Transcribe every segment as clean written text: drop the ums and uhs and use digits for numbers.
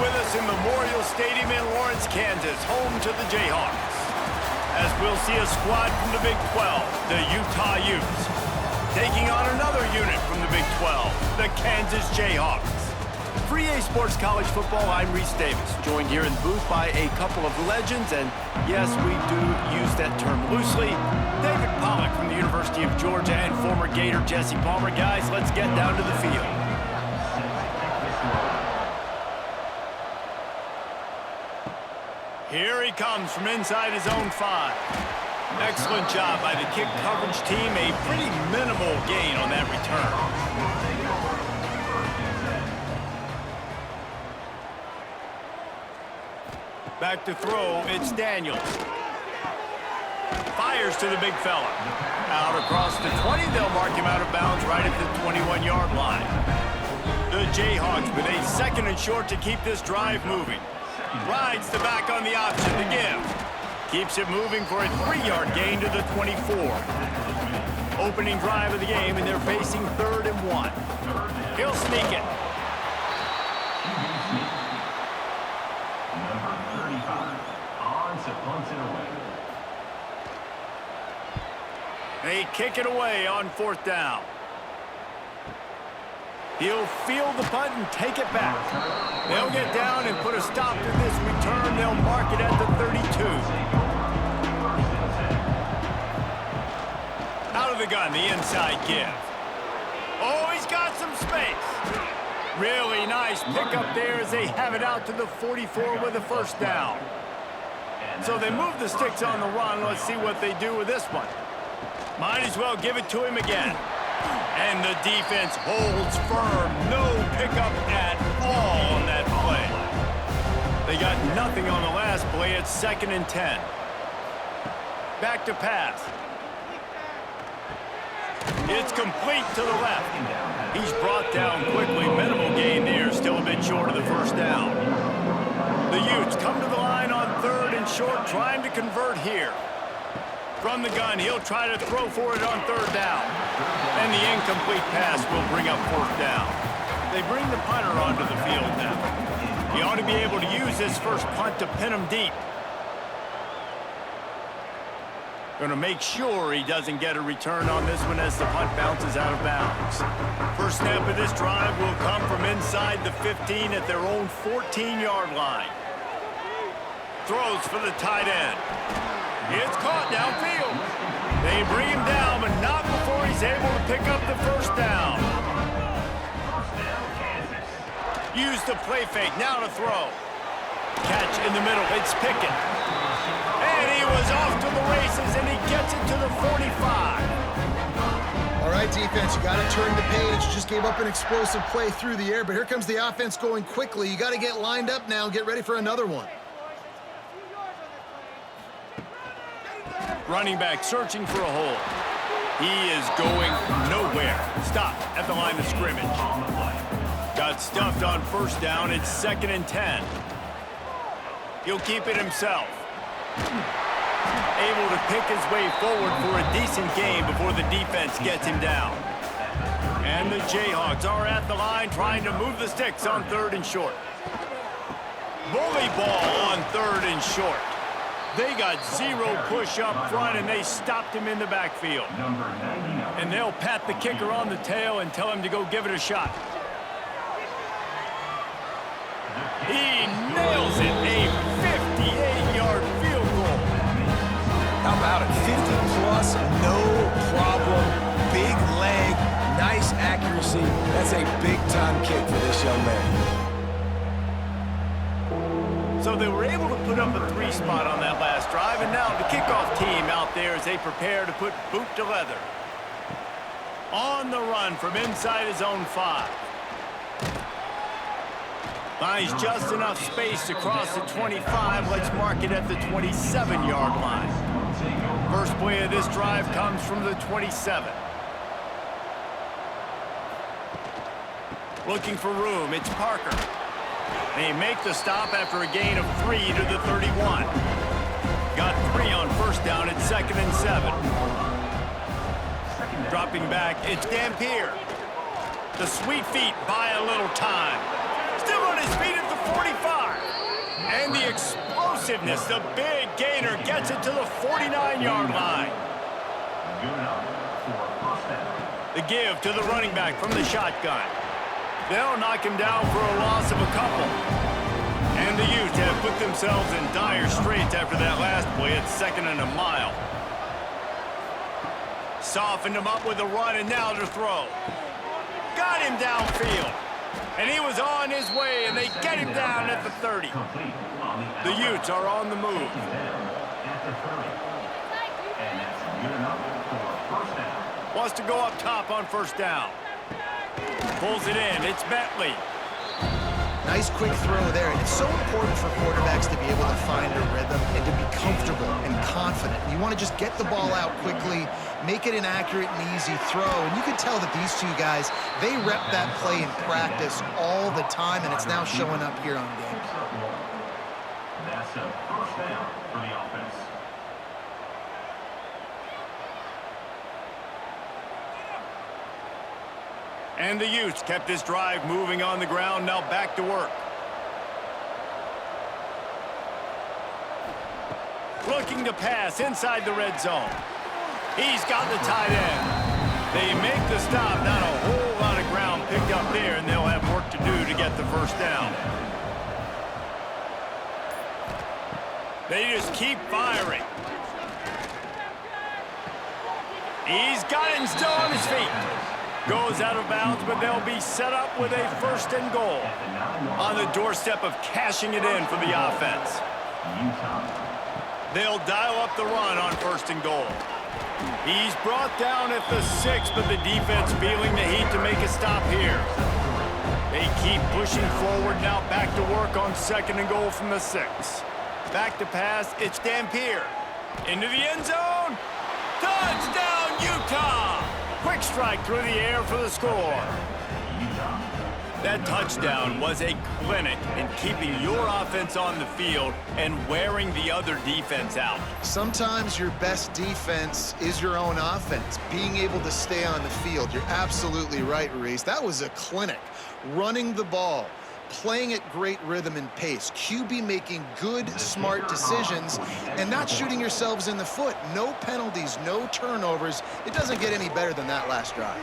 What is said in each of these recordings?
with us in Memorial Stadium in Lawrence, Kansas, home to the Jayhawks. As we'll see a squad from the Big 12, the Utah Utes, taking on another unit from the Big 12, the Kansas Jayhawks. For EA Sports College Football, I'm Reese Davis, joined here in the booth by a couple of legends, and yes, we do use that term loosely. David Pollack from the University of Georgia and former Gator Jesse Palmer. Guys, let's get down to the field. Here he comes from inside his own 5. Excellent job by the kick coverage team. A pretty minimal gain on that return. Back to throw, it's Daniels. Fires to the big fella. Out across the 20, they'll mark him out of bounds right at the 21-yard line. The Jayhawks with a 2nd and short to keep this drive moving. Rides the back on the option to give. Keeps it moving for a 3-yard gain to the 24. Opening drive of the game, and they're facing 3rd and 1. He'll sneak it. They kick it away on 4th down. He'll field the punt and take it back. They'll get down and put a stop to this return. They'll mark it at the 32. Out of the gun, the inside give. Oh, he's got some space. Really nice pickup there as they have it out to the 44 with a 1st down. So they move the sticks on the run. Let's see what they do with this one. Might as well give it to him again. And the defense holds firm. No pickup at all on that play. They got nothing on the last play. It's 2nd and 10. Back to pass. It's complete to the left. He's brought down quickly. Minimal gain there. Still a bit short of the 1st down. The Utes come to the line on 3rd and short, trying to convert here. From the gun, he'll try to throw for it on 3rd down. And the incomplete pass will bring up 4th down. They bring the punter onto the field now. He ought to be able to use this first punt to pin him deep. Going to make sure he doesn't get a return on this one as the punt bounces out of bounds. First snap of this drive will come from inside the 15 at their own 14-yard line. Throws for the tight end. It's caught downfield. They bring him down, but not before he's able to pick up the 1st down. Use the play fake, now to throw. Catch in the middle, it's Pickett. And he was off to the races, and he gets it to the 45. All right, defense, you got to turn the page. Just gave up an explosive play through the air, but here comes the offense going quickly. You got to get lined up now and get ready for another one. Running back searching for a hole. He is going nowhere. Stop at the line of scrimmage. Got stuffed on 1st down. It's 2nd and 10. He'll keep it himself. Able to pick his way forward for a decent gain before the defense gets him down. And the Jayhawks are at the line trying to move the sticks on 3rd and short. Bully ball on 3rd and short. They got 0 push up front, and they stopped him in the backfield. And they'll pat the kicker on the tail and tell him to go give it a shot. He nails it, a 58-yard field goal. How about it? 50-plus, no problem. Big leg, nice accuracy. That's a big-time kick for this young man. So they were able to put up a 3 spot on that last drive, and now the kickoff team out there as they prepare to put boot to leather. On the run from inside his own 5. Finds just enough space to cross the 25. Let's mark it at the 27-yard line. First play of this drive comes from the 27. Looking for room, it's Parker. They make the stop after a gain of 3 to the 31. Got 3 on 1st down at 2nd and 7. Dropping back, it's Dampier. The sweet feet buy a little time. Still on his feet at the 45. explosiveness. The big gainer gets it to the 49-yard line. The give to the running back from the shotgun. They'll knock him down for a loss of a couple. And the Utes have put themselves in dire straits after that last play at 2nd and a mile. Softened him up with a run, and now to throw. Got him downfield. And he was on his way, and they get him down at the 30. The Utes are on the move. Wants to go up top on first down. Pulls it in. It's Bentley. Nice quick throw there. It's so important for quarterbacks to be able to find a rhythm and to be comfortable and confident. You want to just get the ball out quickly, make it an accurate and easy throw. And you can tell that these two guys, they rep that play in practice all the time, and it's now showing up here on game. That's a first down for the offense. And the Utes kept this drive moving on the ground, now back to work. Looking to pass inside the red zone. He's got the tight end. They make the stop, not a whole lot of ground picked up there, and they'll have work to do to get the first down. They just keep firing. He's got it and still on his feet. Goes out of bounds, but they'll be set up with a 1st and goal on the doorstep of cashing it in for the offense. They'll dial up the run on 1st and goal. He's brought down at the 6, but the defense feeling the heat to make a stop here. They keep pushing forward, now back to work on 2nd and goal from the 6. Back to pass, it's Dampier. Into the end zone. Touchdown, Utah! Quick strike through the air for the score. That touchdown was a clinic in keeping your offense on the field and wearing the other defense out. Sometimes your best defense is your own offense, being able to stay on the field. You're absolutely right, Reese. That was a clinic. Running the ball, playing at great rhythm and pace, QB making good, smart decisions, and not shooting yourselves in the foot. No penalties, no turnovers. It doesn't get any better than that last drive.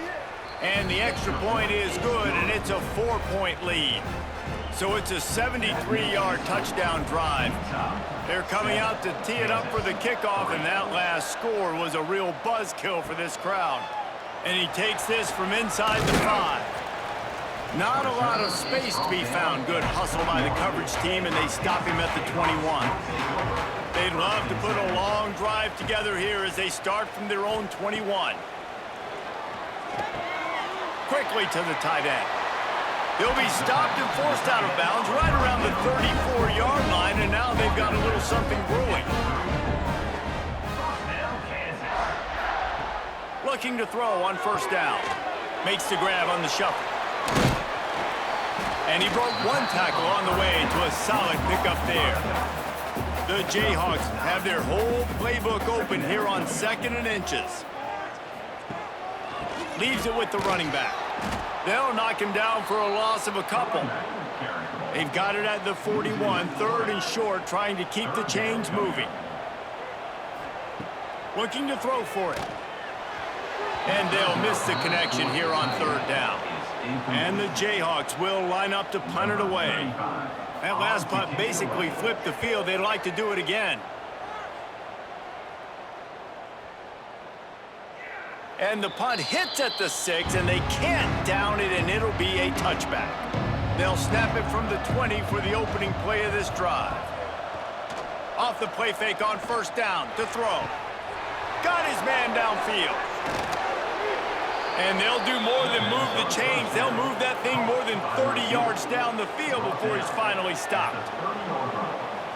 And the extra point is good, and it's a 4-point lead. So it's a 73-yard touchdown drive. They're coming out to tee it up for the kickoff, and that last score was a real buzzkill for this crowd. And he takes this from inside the 5. Not a lot of space to be found. Good hustle by the coverage team, and they stop him at the 21. They'd love to put a long drive together here as they start from their own 21. Quickly to the tight end. He'll be stopped and forced out of bounds right around the 34-yard line, and now they've got a little something brewing. Looking to throw on 1st down. Makes the grab on the shuffle. And he broke one tackle on the way to a solid pickup there. The Jayhawks have their whole playbook open here on 2nd and inches. Leaves it with the running back. They'll knock him down for a loss of a couple. They've got it at the 41, 3rd and short, trying to keep the chains moving. Looking to throw for it. And they'll miss the connection here on 3rd down. And the Jayhawks will line up to punt it away. That last punt basically flipped the field. They'd like to do it again. And the punt hits at the 6, and they can't down it, and it'll be a touchback. They'll snap it from the 20 for the opening play of this drive. Off the play fake on 1st down to throw. Got his man downfield. And they'll do more than move the chains. They'll move that thing more than 30 yards down the field before he's finally stopped.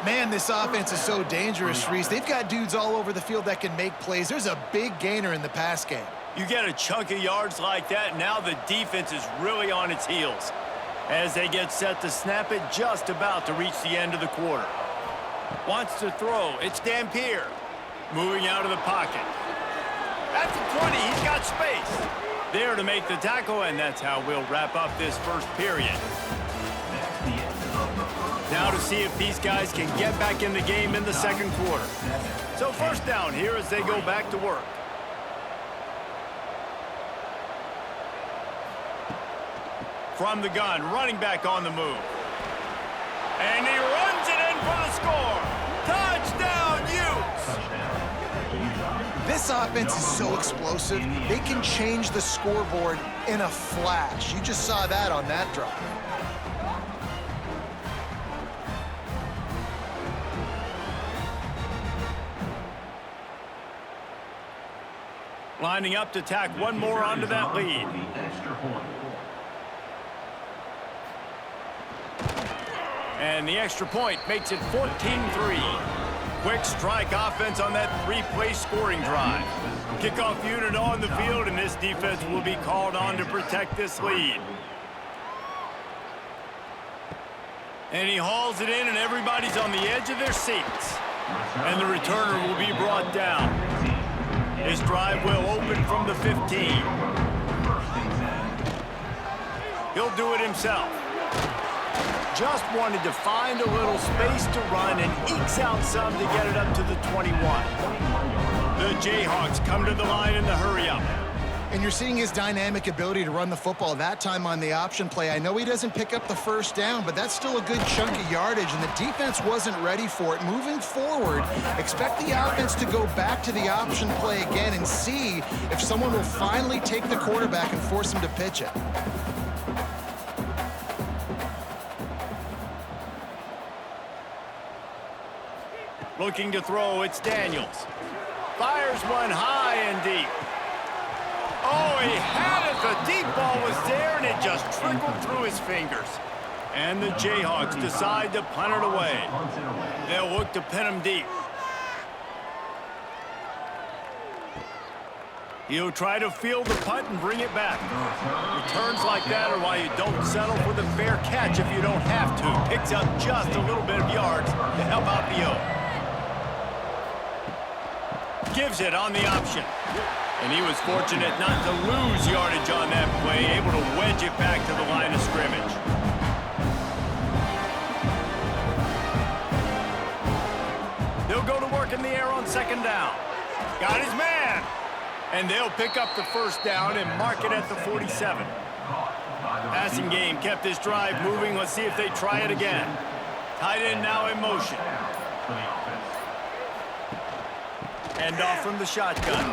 Man, this offense is so dangerous, Reese. They've got dudes all over the field that can make plays. There's a big gainer in the pass game. You get a chunk of yards like that, now the defense is really on its heels as they get set to snap it just about to reach the end of the quarter. Wants to throw. It's Dampier. Moving out of the pocket. At the 20, he's got space. There to make the tackle, and that's how we'll wrap up this first period. That's the end of the first Now to see if these guys can get back in the game in the second quarter. So first down here as they go back to work. From the gun, running back on the move. And he runs it in for the score. Touchdown, Utes! This offense is so explosive, they can change the scoreboard in a flash. You just saw that on that drive. Lining up to tack one more onto that lead. And the extra point makes it 14-3. Quick strike offense on that three-play scoring drive. Kickoff unit on the field, and this defense will be called on to protect this lead. And he hauls it in, and everybody's on the edge of their seats. And the returner will be brought down. His drive will open from the 15. He'll do it himself. Just wanted to find a little space to run and ekes out some to get it up to the 21. The Jayhawks come to the line in the hurry-up. And you're seeing his dynamic ability to run the football, that time on the option play. I know he doesn't pick up the first down, but that's still a good chunk of yardage, and the defense wasn't ready for it. Moving forward, expect the offense to go back to the option play again and see if someone will finally take the quarterback and force him to pitch it. Looking to throw, it's Daniels. Fires one high and deep. Oh, he had it. The deep ball was there, and it just trickled through his fingers. And the Jayhawks decide to punt it away. They'll look to pin him deep. He'll try to field the punt and bring it back. Returns like that are why you don't settle for the fair catch if you don't have to. Picks up just a little bit of yards to help out the O. Gives it on the option. And he was fortunate not to lose yardage on that play, able to wedge it back to the line of scrimmage. They'll go to work in the air on second down. Got his man. And they'll pick up the first down and mark it at the 47. Passing game kept this drive moving. Let's see if they try it again. Tight end now in motion. And off from the shotgun.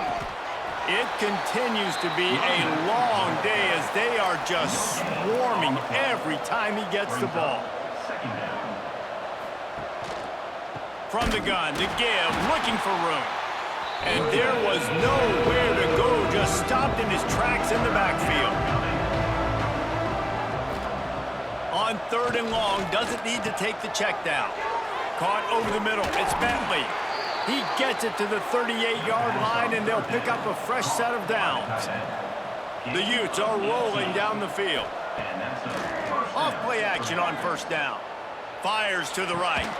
It continues to be a long day as they are just swarming every time he gets the ball. From the gun to give, looking for room. And there was nowhere to go, just stopped in his tracks in the backfield. On third and long, doesn't need to take the check down. Caught over the middle, it's Bentley. He gets it to the 38-yard line, and they'll pick up a fresh set of downs. The Utes are rolling down the field. Off-play action on first down. Fires to the right.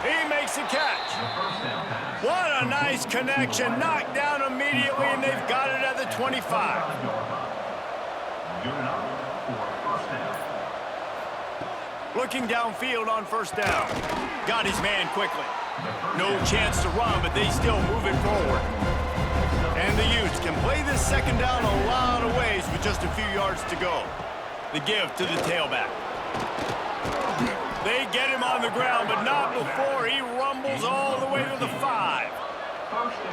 He makes the catch. What a nice connection. Knocked down immediately, and they've got it at the 25. Looking downfield on first down. Got his man quickly. No chance to run, but they still move it forward. And the Utes can play this second down a lot of ways with just a few yards to go. The give to the tailback. They get him on the ground, but not before he rumbles all the way to the 5.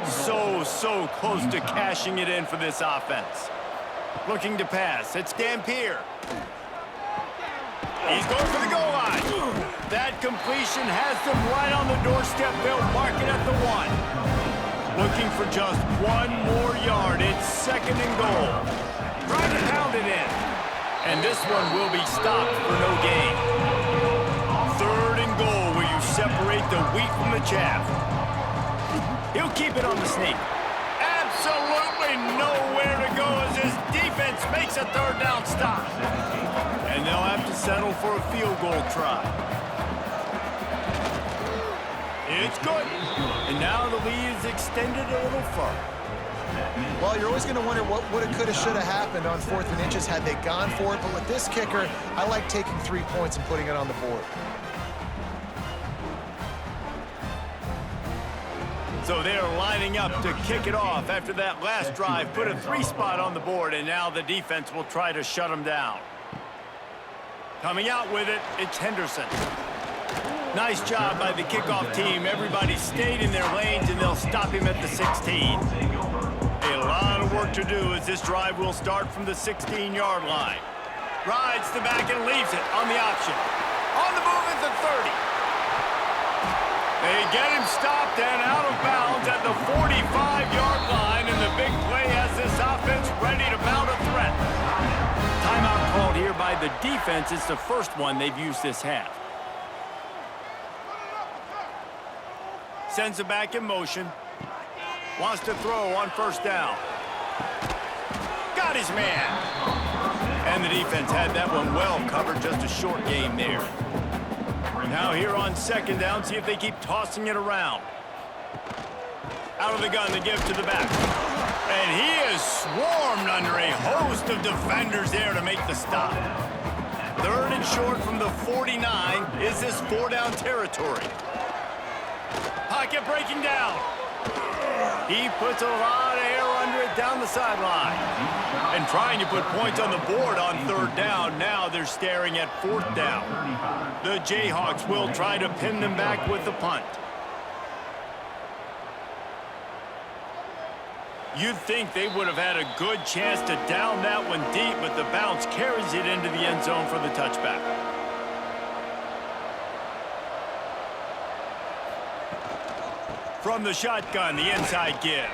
So close to cashing it in for this offense. Looking to pass. It's Dampier. He's going for the goal line. That completion has them right on the doorstep. They'll mark it at the 1. Looking for just one more yard. It's second and goal. Trying to pound it in. And this one will be stopped for no gain. Third and goal where you separate the wheat from the chaff. He'll keep it on the sneak. Absolutely nowhere to go as his defense makes a third down stop. And they'll have to settle for a field goal try. It's good. And now the lead is extended a little further. Well, you're always going to wonder what woulda, coulda, shoulda happened on 4th and inches had they gone for it. But with this kicker, I like taking 3 points and putting it on the board. So they're lining up to kick it off after that last drive. Put a 3-spot on the board, and now the defense will try to shut them down. Coming out with it, it's Henderson. Nice job by the kickoff team. Everybody stayed in their lanes, and they'll stop him at the 16. A lot of work to do as this drive will start from the 16-yard line. Rides the back and leaves it on the option. On the move at the 30. They get him stopped and out of bounds at the 45-yard line, and the big play has this offense ready to mount a threat. Timeout called here by the defense. It's the first one they've used this half. Sends it back in motion. Wants to throw on first down. Got his man. And the defense had that one well covered. Just a short game there. Now here on second down, see if they keep tossing it around. Out of the gun, the give to the back. And he is swarmed under a host of defenders there to make the stop. Third and short from the 49. Is this 4-down territory? Pocket breaking down. He puts a lot of air under it down the sideline. And trying to put points on the board on third down. Now they're staring at fourth down. The Jayhawks will try to pin them back with the punt. You'd think they would have had a good chance to down that one deep, but the bounce carries it into the end zone for the touchback. From the shotgun, the inside give.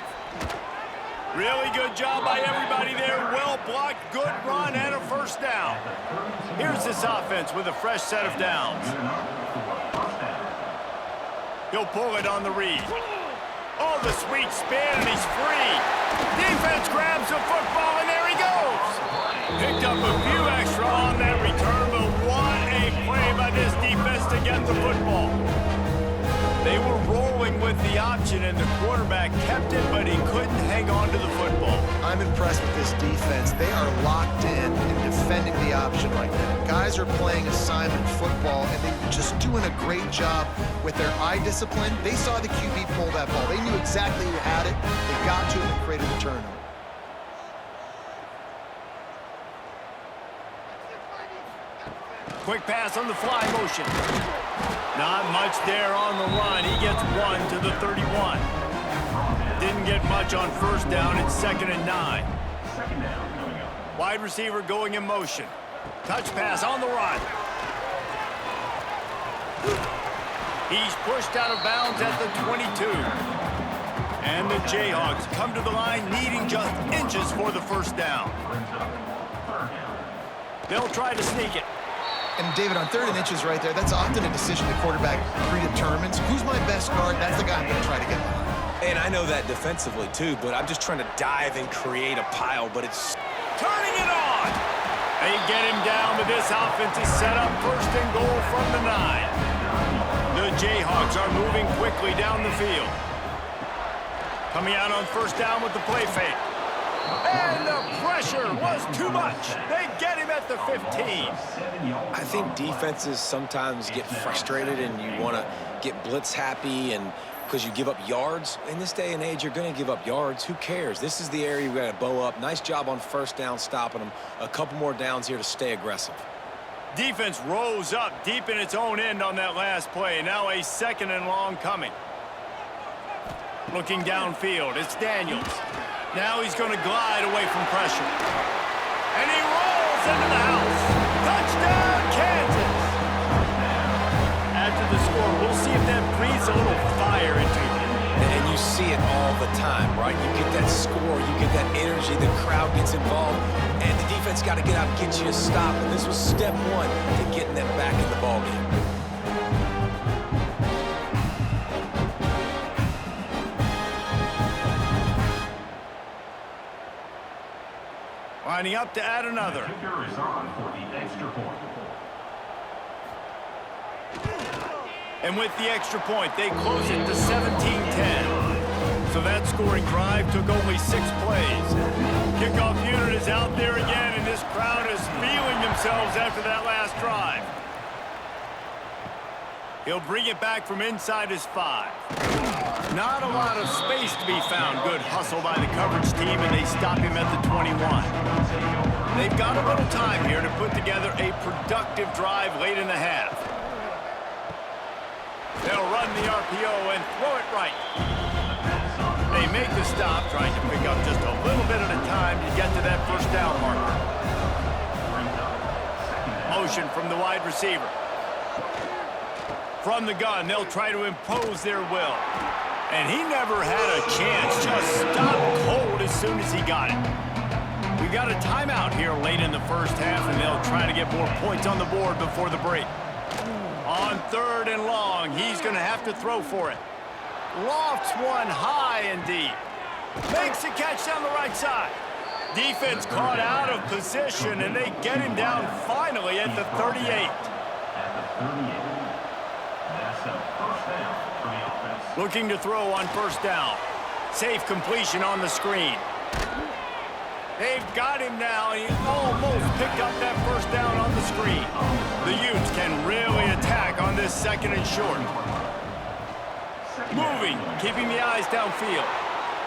Really good job by everybody there. Well blocked, good run, and a first down. Here's this offense with a fresh set of downs. He'll pull it on the read. Oh, the sweet spin, and he's free. Defense grabs the football, and there he goes. Picked up a few extra on that return, but what a play by this defense to get the football. They were rolling with the option, and the quarterback kept it, but he couldn't hang on to the football. I'm impressed with this defense. They are locked in and defending the option right now. Guys are playing assignment football, and they're just doing a great job with their eye discipline. They saw the QB pull that ball. They knew exactly who had it. They got to him and created a turnover. Quick pass on the fly motion. Not much there on the run. He gets one to the 31. Didn't get much on first down. It's 2nd and 9. Wide receiver going in motion. Touch pass on the run. He's pushed out of bounds at the 22. And the Jayhawks come to the line needing just inches for the first down. They'll try to sneak it. And David, on 3rd and inches right there, that's often a decision the quarterback predetermines. Who's my best guard? That's the guy I'm going to try to get behind. And I know that defensively, too, but I'm just trying to dive and create a pile, but it's... Turning it on! They get him down, but this offense is set up 1st and goal from the 9. The Jayhawks are moving quickly down the field. Coming out on 1st down with the play fake. And the pressure was too much. They get him at the 15. I think defenses sometimes get frustrated and you want to get blitz happy and because you give up yards. In this day and age, you're going to give up yards. Who cares? This is the area you've got to bow up. Nice job on 1st down stopping them. A couple more downs here to stay aggressive. Defense rose up deep in its own end on that last play. Now a 2nd and long coming. Looking downfield, it's Daniels. Now he's going to glide away from pressure. And he rolls into the house. Touchdown, Kansas! After the score, we'll see if that breathes a little fire into him. And you see it all the time, right? You get that score, you get that energy, the crowd gets involved, and the defense got to get out and get you a stop. And this was step 1 to getting them back in the ballgame. Lining up to add another. Kicker is on for the extra point. And with the extra point, they close it to 17-10. So that scoring drive took only 6 plays. Kickoff unit is out there again, and this crowd is feeling themselves after that last drive. He'll bring it back from inside his 5. Not a lot of space to be found. Good hustle by the coverage team, and they stop him at the 21. They've got a little time here to put together a productive drive late in the half. They'll run the RPO and throw it right. They make the stop, trying to pick up just a little bit at a time to get to that first down marker. Motion from the wide receiver. From the gun, they'll try to impose their will. And he never had a chance, just stopped cold as soon as he got it. We've got a timeout here late in the first half, and they'll try to get more points on the board before the break. On 3rd and long, he's going to have to throw for it. Lofts one high and deep. Makes the catch down the right side. Defense caught out of position, and they get him down finally at the 38. At the 38. That's a first down for the offense. Looking to throw on first down. Safe completion on the screen. They've got him now. He almost picked up that first down on the screen. The Utes can really attack on this 2nd and short. Moving, keeping the eyes downfield.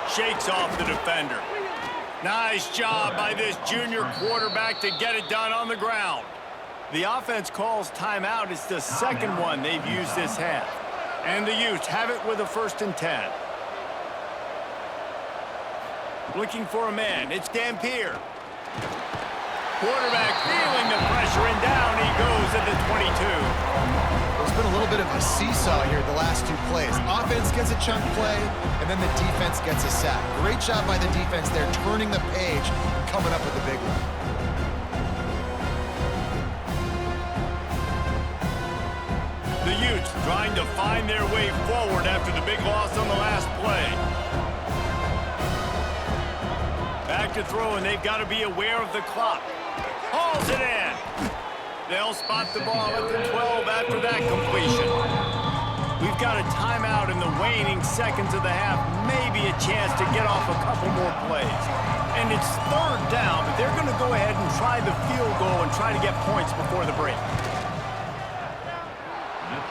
Shakes off the defender. Nice job by this junior quarterback to get it done on the ground. The offense calls timeout. It's the 2nd one they've used this half. And the Utes have it with a 1st and 10. Looking for a man. It's Dampier. Quarterback feeling the pressure, and down he goes at the 22. There's been a little bit of a seesaw here the last 2 plays. Offense gets a chunk play, and then the defense gets a sack. Great job by the defense there, turning the page and coming up with the big one. The Utes trying to find their way forward after the big loss on the last play. Back to throw, and they've got to be aware of the clock. Hauls it in. They'll spot the ball at the 12 after that completion. We've got a timeout in the waning seconds of the half. Maybe a chance to get off a couple more plays. And it's 3rd down, but they're going to go ahead and try the field goal and try to get points before the break.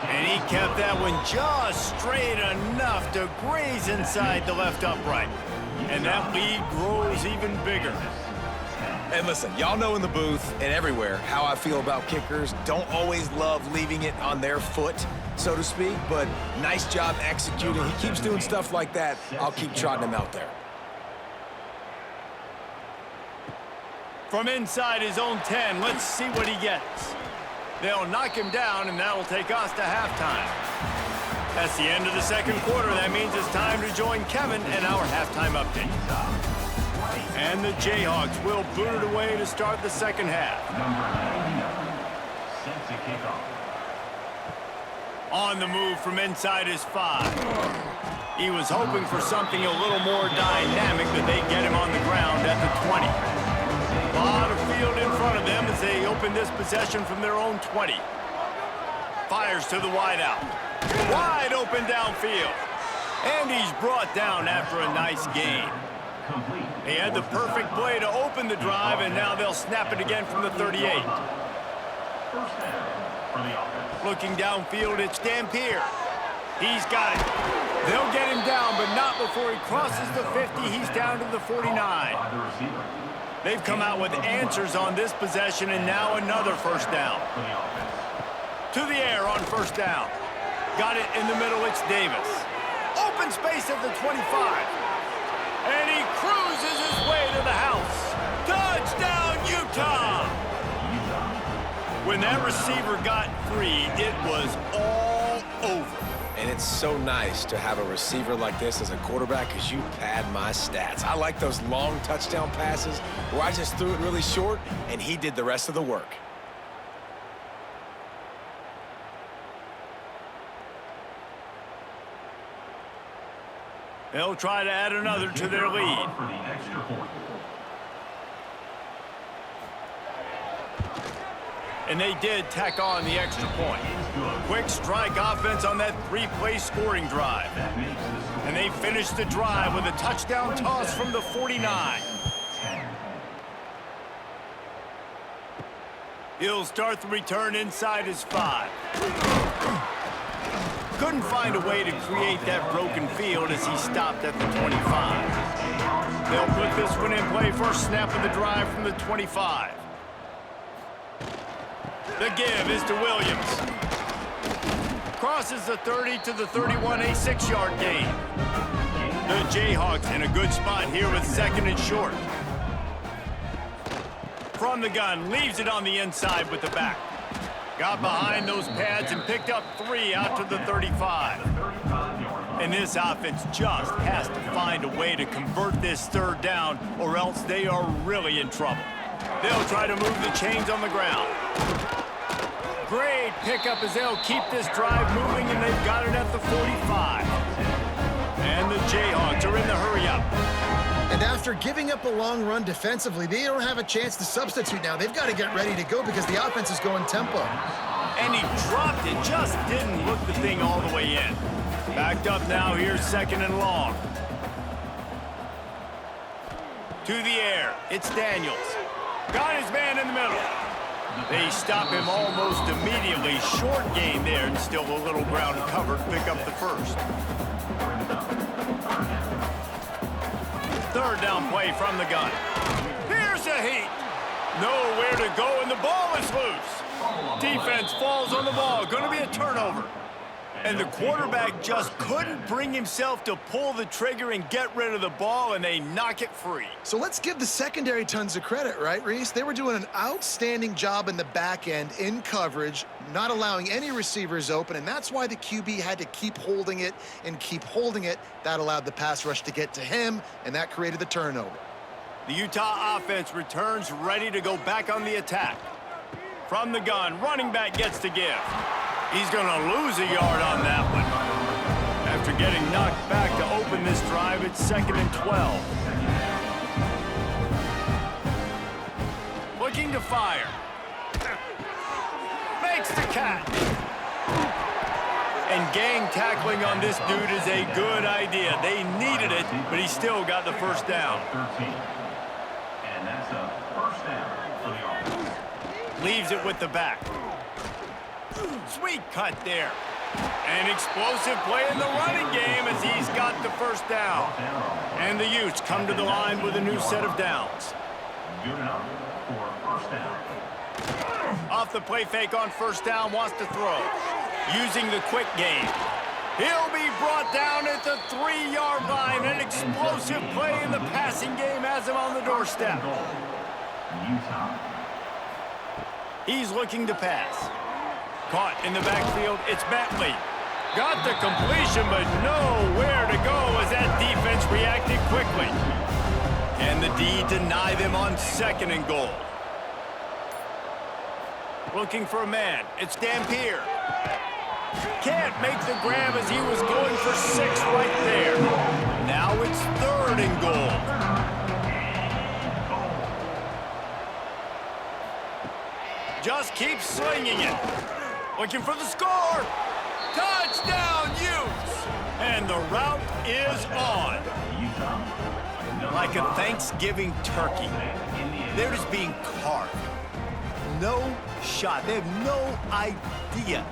And he kept that one just straight enough to graze inside the left upright. And that lead grows even bigger. And listen, y'all know in the booth and everywhere how I feel about kickers. Don't always love leaving it on their foot, so to speak, but nice job executing. He keeps doing stuff like that. I'll keep trotting him out there. From inside his own 10, let's see what he gets. They'll knock him down, and that'll take us to halftime. That's the end of the 2nd quarter. That means it's time to join Kevin and our halftime update. And the Jayhawks will boot it away to start the 2nd half. Number 99, sets a kickoff. On the move from inside his 5. He was hoping for something a little more dynamic, but they get him on the ground at the 20. A lot of field in front of them as they open this possession from their own 20. Fires to the wideout. Wide open downfield. And he's brought down after a nice gain. They had the perfect play to open the drive, and now they'll snap it again from the 38. First down for the offense. Looking downfield, it's Dampier. He's got it. They'll get him down, but not before he crosses the 50. He's down to the 49. By the receiver. They've come out with answers on this possession, and now another 1st down. For the offense. To the air on 1st down. Got it in the middle, it's Davis. Open space at the 25. And he cruises his way to the house. Touchdown, Utah! When that receiver got free, it was all over. And it's so nice to have a receiver like this as a quarterback because you pad my stats. I like those long touchdown passes where I just threw it really short and he did the rest of the work. They'll try to add another to their lead. For the extra point. And they did tack on the extra point. Quick strike offense on that 3-play scoring drive. And they finished the drive with a touchdown toss from the 49. He'll start the return inside his 5. couldn't find a way to create that broken field as he stopped at the 25. They'll put this one in play first snap of the drive from the 25. The give is to Williams. Crosses the 30 to the 31, a 6-yard gain. The Jayhawks in a good spot here with second and short. From the gun, leaves it on the inside with the back. Got behind those pads and picked up 3 out to the 35. And this offense just has to find a way to convert this third down, or else they are really in trouble. They'll try to move the chains on the ground. Great pickup as they'll keep this drive moving, and they've got it at the 45. And the Jayhawks are in the hurry-up. And after giving up a long run defensively, they don't have a chance to substitute now. They've got to get ready to go because the offense is going tempo. And he dropped it, just didn't look the thing all the way in. Backed up now, here's second and long. To the air, it's Daniels. Got his man in the middle. They stop him almost immediately. Short gain there, and still a little ground covered. Pick up the first. Third down play from the gun. Here's a heat. Nowhere to go, and the ball is loose. Defense falls on the ball. Going to be a turnover. And the quarterback just couldn't bring himself to pull the trigger and get rid of the ball, and they knock it free. So let's give the secondary tons of credit, right, Reese? They were doing an outstanding job in the back end in coverage, not allowing any receivers open, and that's why the QB had to keep holding it and keep holding it. That allowed the pass rush to get to him, and that created the turnover. The Utah offense returns ready to go back on the attack. From the gun, running back gets to give. He's going to lose a yard on that one. After getting knocked back to open this drive, it's second and 12. Looking to fire. Makes the catch. And gang tackling on this dude is a good idea. They needed it, but he still got the first down. And that's a first down for the offense. Leaves it with the back. Sweet cut there. An explosive play in the running game as he's got the first down. And the Utes come to the line with a new set of downs. Good enough for first down. Off the play fake on first down, wants to throw. Using the quick game. He'll be brought down at the 3-yard line. An explosive play in the passing game has him on the doorstep. Utah. He's looking to pass. Caught in the backfield, it's Bentley. Got the completion, but nowhere to go as that defense reacted quickly. And the D deny them on second and goal. Looking for a man, it's Dampier. Can't make the grab as he was going for 6 right there. Now it's third and goal. Just keep slinging it. Looking for the score. Touchdown, Utes! And the route is on. Like a Thanksgiving turkey. They're just being carved. No shot. They have no idea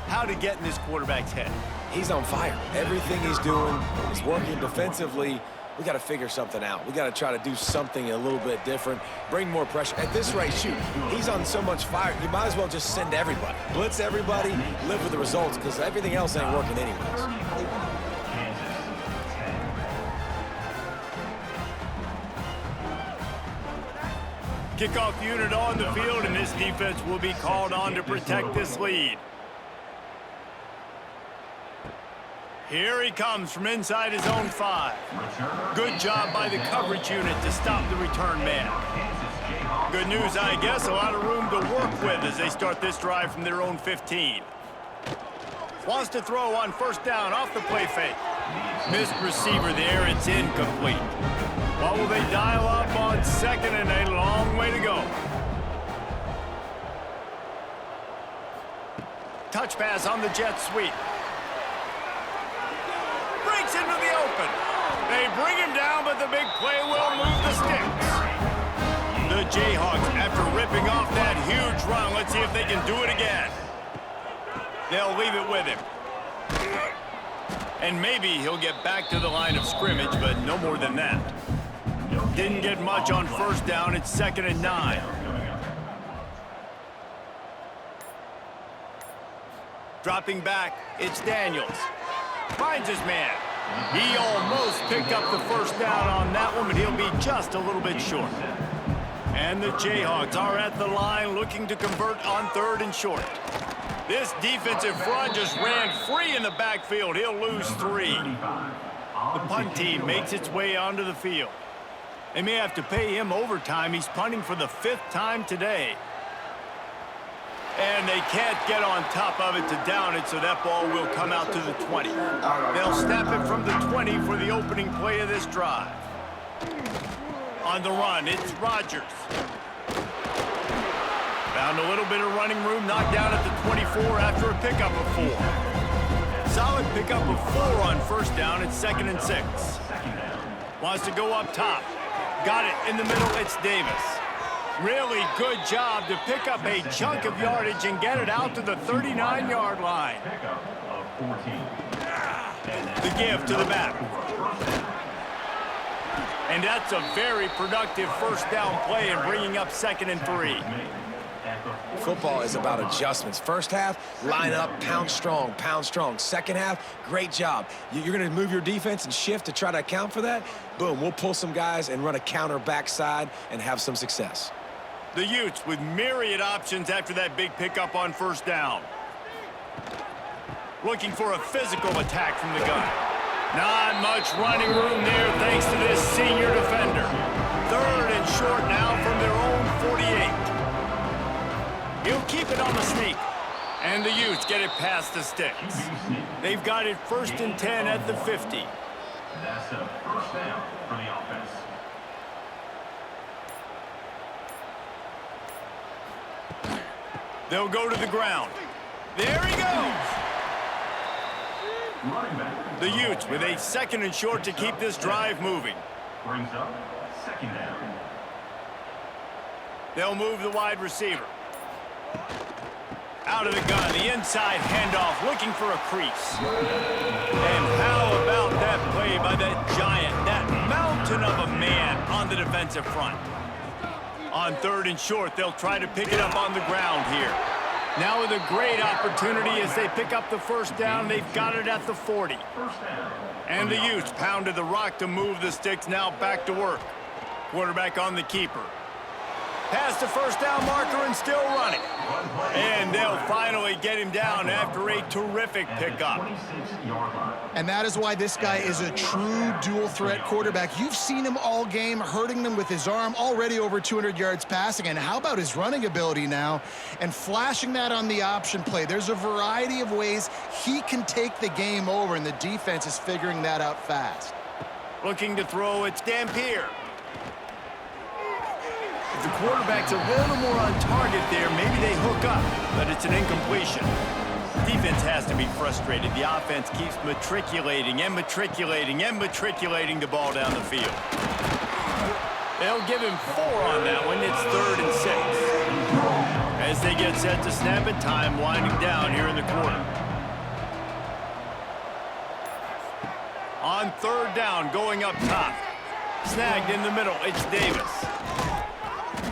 how to get in this quarterback's head. He's on fire. Everything he's doing is working defensively. We got to figure something out. We got to try to do something a little bit different, bring more pressure. At this rate, shoot, he's on so much fire, you might as well just send everybody. Blitz everybody, live with the results, because everything else ain't working anyways. Kickoff unit on the field, and this defense will be called on to protect this lead. Here he comes from inside his own 5. Good job by the coverage unit to stop the return man. Good news, I guess, a lot of room to work with as they start this drive from their own 15. Wants to throw on first down off the play fake. Missed receiver there, it's incomplete. What will they dial up on second, and a long way to go. Touch pass on the jet sweep. Breaks into the open. They bring him down, but the big play will move the sticks. The Jayhawks, after ripping off that huge run, let's see if they can do it again. They'll leave it with him. And maybe he'll get back to the line of scrimmage, but no more than that. Didn't get much on first down. It's 2nd and 9. Dropping back, it's Daniels. Finds his man. He almost picked up the first down on that one, but he'll be just a little bit short. And the Jayhawks are at the line looking to convert on 3rd and short. This defensive front just ran free in the backfield. He'll lose 3. The punt team makes its way onto the field. They may have to pay him overtime. He's punting for the 5th time today. And they can't get on top of it to down it, so that ball will come out to the 20. They'll snap it from the 20 for the opening play of this drive. On the run, it's Rogers. Found a little bit of running room, knocked down at the 24 after a pickup of 4. Solid pickup of 4 on first down. It's 2nd and 6. Wants to go up top. Got it in the middle. It's Davis. Really good job to pick up a chunk of yardage and get it out to the 39-yard line. The give to the back. And that's a very productive first down play and bringing up 2nd and 3. Football is about adjustments. First half, line up, pound strong, pound strong. Second half, great job. You're going to move your defense and shift to try to account for that. Boom, we'll pull some guys and run a counter backside and have some success. The Utes with myriad options after that big pickup on first down. Looking for a physical attack from the gun. Not much running room there thanks to this senior defender. 3rd and short now from their own 48. He'll keep it on the sneak. And the Utes get it past the sticks. They've got it 1st and 10 at the 50. That's a first down for the offense. They'll go to the ground. There he goes. The Utes with a 2nd and short to keep this drive moving. Brings up 2nd down. They'll move the wide receiver. Out of the gun, the inside handoff, looking for a crease. And how about that play by that giant, that mountain of a man on the defensive front? On 3rd and short, they'll try to pick it up on the ground here. Now with a great opportunity as they pick up the first down, they've got it at the 40. And the Utes pounded the rock to move the sticks, now back to work. Quarterback on the keeper. Past the first down marker and still running. And they'll finally get him down after a terrific pickup. And that is why this guy is a true dual-threat quarterback. You've seen him all game, hurting them with his arm, already over 200 yards passing. And how about his running ability now? And flashing that on the option play. There's a variety of ways he can take the game over, and the defense is figuring that out fast. Looking to throw, it's Dampier. If the quarterback's a little more on target there, maybe they hook up, but it's an incompletion. Defense has to be frustrated. The offense keeps matriculating and matriculating and matriculating the ball down the field. They'll give him 4 on that one. It's 3rd and 6. As they get set to snap it, time winding down here in the quarter. On 3rd down, going up top. Snagged in the middle, it's Davis.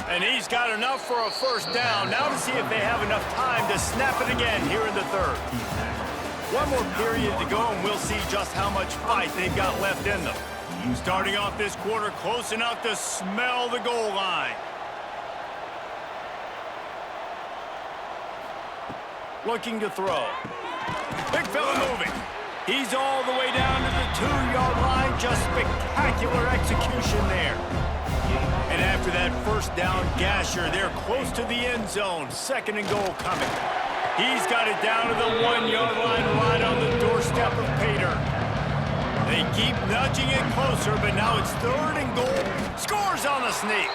And he's got enough for a first down. Now to see if they have enough time to snap it again here in the 3rd. One more period to go, and we'll see just how much fight they've got left in them. Starting off this quarter close enough to smell the goal line. Looking to throw. Big fella moving. He's all the way down to the 2-yard line. Just spectacular execution there. And after that first down gasher, they're close to the end zone. 2nd and goal coming. He's got it down to the 1-yard line right on the doorstep of Pater. They keep nudging it closer, but now it's 3rd and goal. Scores on the sneak.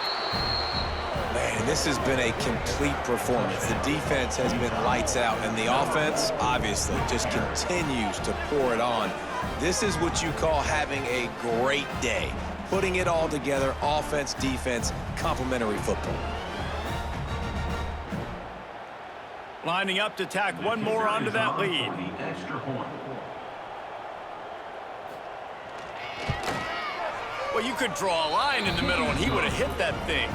Man, this has been a complete performance. The defense has been lights out, and the offense, obviously, just continues to pour it on. This is what you call having a great day. Putting it all together, offense, defense, complementary football. Lining up to tack one more onto that lead. extra point. Well, you could draw a line in the middle, and he would have hit that thing.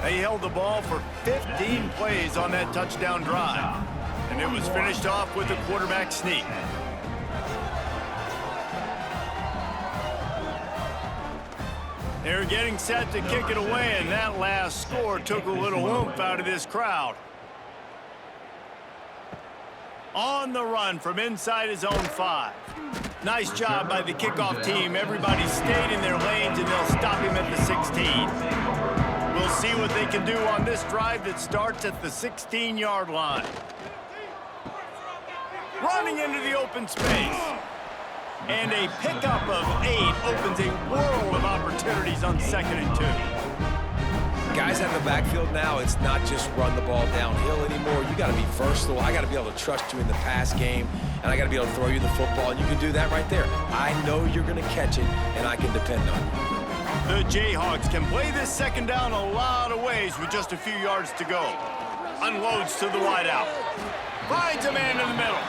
They held the ball for 15 plays on that touchdown drive, and it was finished off with a quarterback sneak. They're getting set to kick it away, and that last score took a little oomph out of this crowd. On the run from inside his own 5. Nice job by the kickoff team. Everybody stayed in their lanes, and they'll stop him at the 16. We'll see what they can do on this drive that starts at the 16-yard line. Running into the open space. And a pickup of 8 opens a world of opportunities on 2nd and 2. Guys have the backfield now. It's not just run the ball downhill anymore. You got to be versatile. I got to be able to trust you in the pass game, and I got to be able to throw you the football, and you can do that right there. I know you're going to catch it, and I can depend on you. The Jayhawks can play this 2nd down a lot of ways with just a few yards to go. Unloads to the wideout. Finds a man in the middle.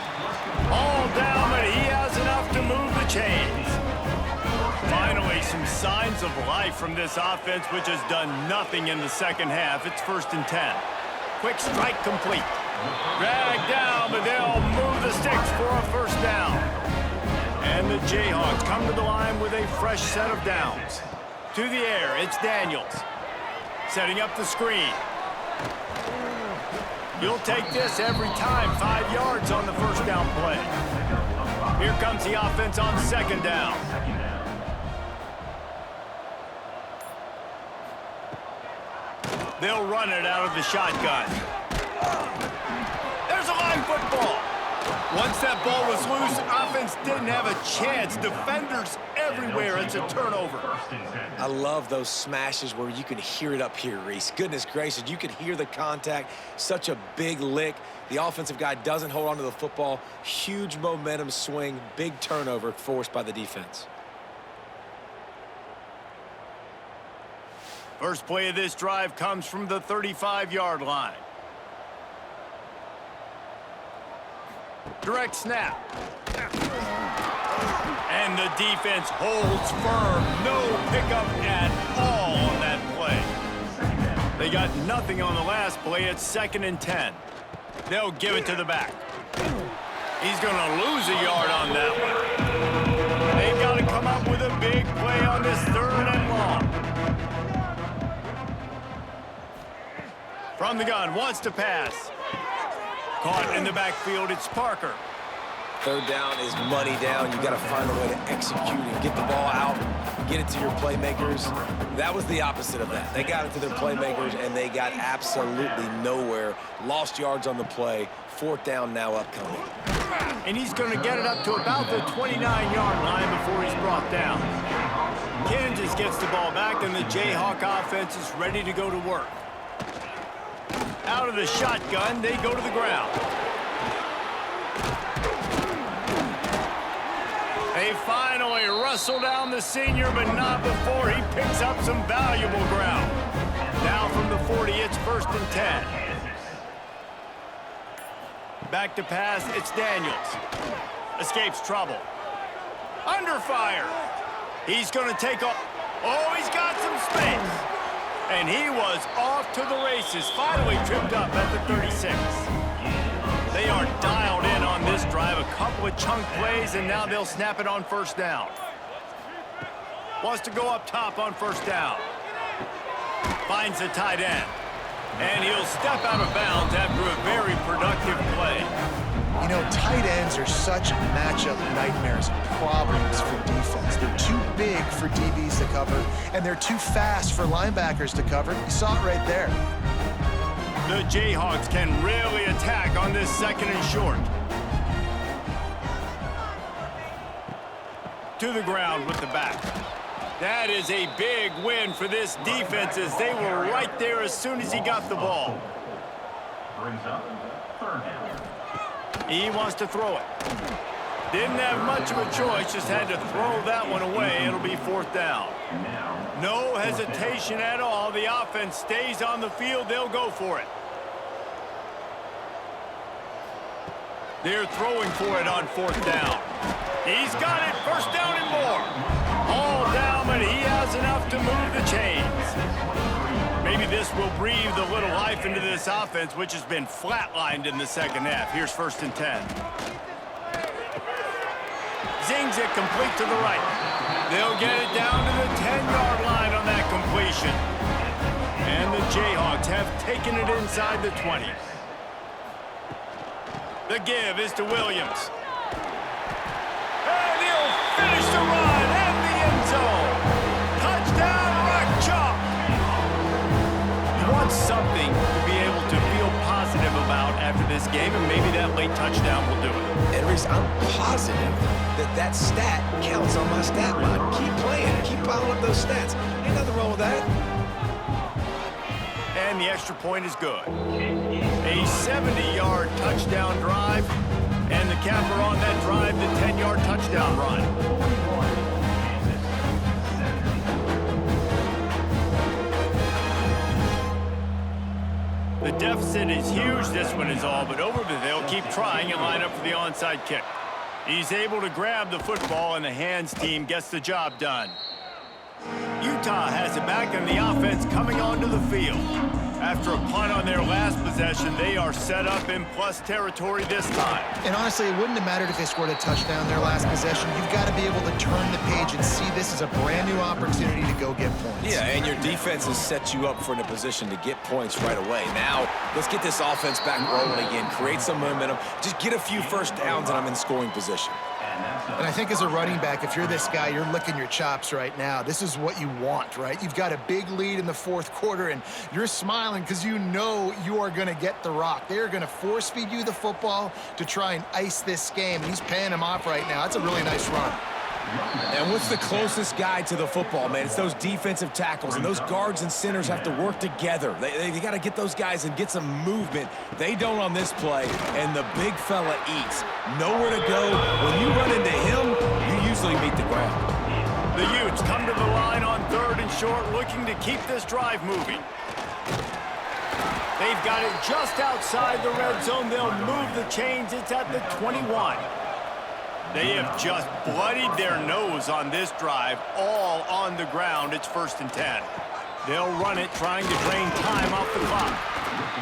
All down, but he has enough to move the chains. Finally, some signs of life from this offense, which has done nothing in the 2nd half. It's 1st and 10. Quick strike complete. Dragged down, but they'll move the sticks for a 1st down. And the Jayhawks come to the line with a fresh set of downs. To the air, it's Daniels. Setting up the screen. You'll take this every time. 5 yards on the 1st down play. Here comes the offense on 2nd down. They'll run it out of the shotgun. There's a line football. Once that ball was loose, offense didn't have a chance. Defenders everywhere. It's a turnover. I love those smashes where you can hear it up here, Reese. Goodness gracious, you can hear the contact. Such a big lick. The offensive guy doesn't hold on to the football. Huge momentum swing. Big turnover forced by the defense. First play of this drive comes from the 35-yard line. Direct snap. And the defense holds firm. No pickup at all on that play. They got nothing on the last play. It's 2nd and 10. They'll give it to the back. He's going to lose a yard on that one. They've got to come up with a big play on this 3rd and long. From the gun, wants to pass. Caught in the backfield, it's Parker. 3rd down is money down. You got to find a way to execute and get the ball out, get it to your playmakers. That was the opposite of that. They got it to their playmakers, and they got absolutely nowhere. Lost yards on the play. 4th down now upcoming. And he's going to get it up to about the 29-yard line before he's brought down. Kansas gets the ball back, and the Jayhawk offense is ready to go to work. Out of the shotgun, they go to the ground. They finally wrestle down the senior, but not before he picks up some valuable ground. Now from the 40, it's 1st and 10. Back to pass, it's Daniels. Escapes trouble. Under fire. He's going to take off. Oh, he's got some space. And he was off to the races, finally tripped up at the 36. They are dialed in on this drive, a couple of chunk plays, and now they'll snap it on 1st down. Wants to go up top on 1st down. Finds the tight end. And he'll step out of bounds after a very productive play. You know, tight ends are such matchup nightmares and problems for defense. They're too big for DBs to cover, and they're too fast for linebackers to cover. You saw it right there. The Jayhawks can really attack on this 2nd and short. To the ground with the back. That is a big win for this defense, as they were right there as soon as he got the ball. Brings up 3rd down. He wants to throw it. Didn't have much of a choice, just had to throw that one away. It'll be 4th down. No hesitation at all. The offense stays on the field. They'll go for it. They're throwing for it on 4th down. He's got it, 1st down and more. All down, but he has enough to move the chains. Maybe this will breathe a little life into this offense, which has been flatlined in the 2nd half. Here's 1st and 10. Zings it complete to the right. They'll get it down to the 10-yard line on that completion. And the Jayhawks have taken it inside the 20. The give is to Williams. And he'll finish the run in the end zone. Touchdown, Rock Chalk. You want something to be able to feel positive about after this game, and maybe that late touchdown will do it. And Reese, I'm positive that stat counts on my stat line. Keep playing. Keep piling up those stats. Ain't nothing wrong with that. And the extra point is good. A 70-yard touchdown drive, and the capper on that drive, the 10-yard touchdown run. The deficit is huge. This one is all but over, but they'll keep trying and line up for the onside kick. He's able to grab the football, and the hands team gets the job done. Utah has it back, and the offense coming onto the field. After a punt on their last possession, they are set up in plus territory this time. And honestly, it wouldn't have mattered if they scored a touchdown their last possession. You've got to be able to turn the page and see this as a brand new opportunity to go get points. Yeah, and your defense has set you up for in a position to get points right away. Now, let's get this offense back rolling again, create some momentum, just get a few 1st downs, and I'm in scoring position. And I think as a running back, if you're this guy, you're licking your chops right now. This is what you want, right? You've got a big lead in the 4th quarter, and you're smiling because you know you are going to get the rock. They're going to force feed you the football to try and ice this game. He's paying him off right now. That's a really nice run. And what's the closest guy to the football, man? It's those defensive tackles, and those guards and centers have to work together. They got to get those guys and get some movement. They don't on this play, and the big fella eats. Nowhere to go. When you run into him, you usually meet the ground. The Utes come to the line on 3rd and short, looking to keep this drive moving. They've got it just outside the red zone. They'll move the chains. It's at the 21. They have just bloodied their nose on this drive, all on the ground. It's 1st and 10. They'll run it, trying to drain time off the clock.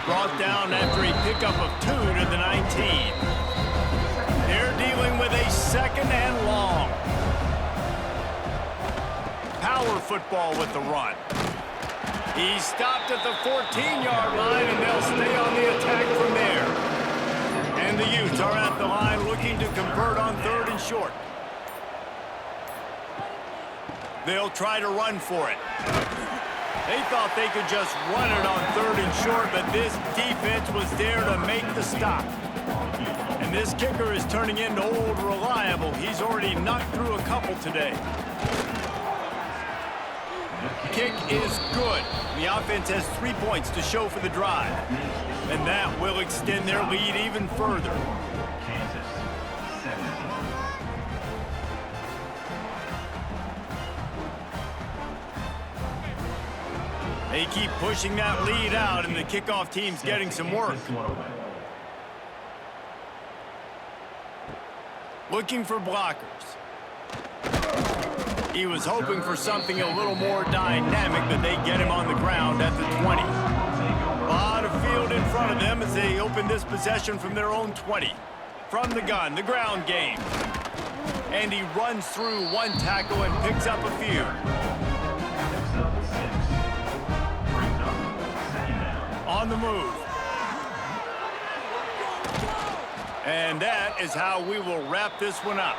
Brought down after a pickup of 2 to the 19. They're dealing with a 2nd and long. Power football with the run. He's stopped at the 14-yard line, and they'll stay on the attack from there. And the Utes are at the line looking to convert on 3rd and short. They'll try to run for it. They thought they could just run it on 3rd and short, but this defense was there to make the stop. And this kicker is turning into old reliable. He's already knocked through a couple today. Kick is good. The offense has 3 points to show for the drive. And that will extend their lead even further. Kansas, 17. They keep pushing that lead out, and the kickoff team's getting some work. Looking for blockers. He was hoping for something a little more dynamic, but they get him on the ground at the 20. A lot of field in front of them as they open this possession from their own 20. From the gun, the ground game. And he runs through one tackle and picks up a few. On the move. And that is how we will wrap this one up.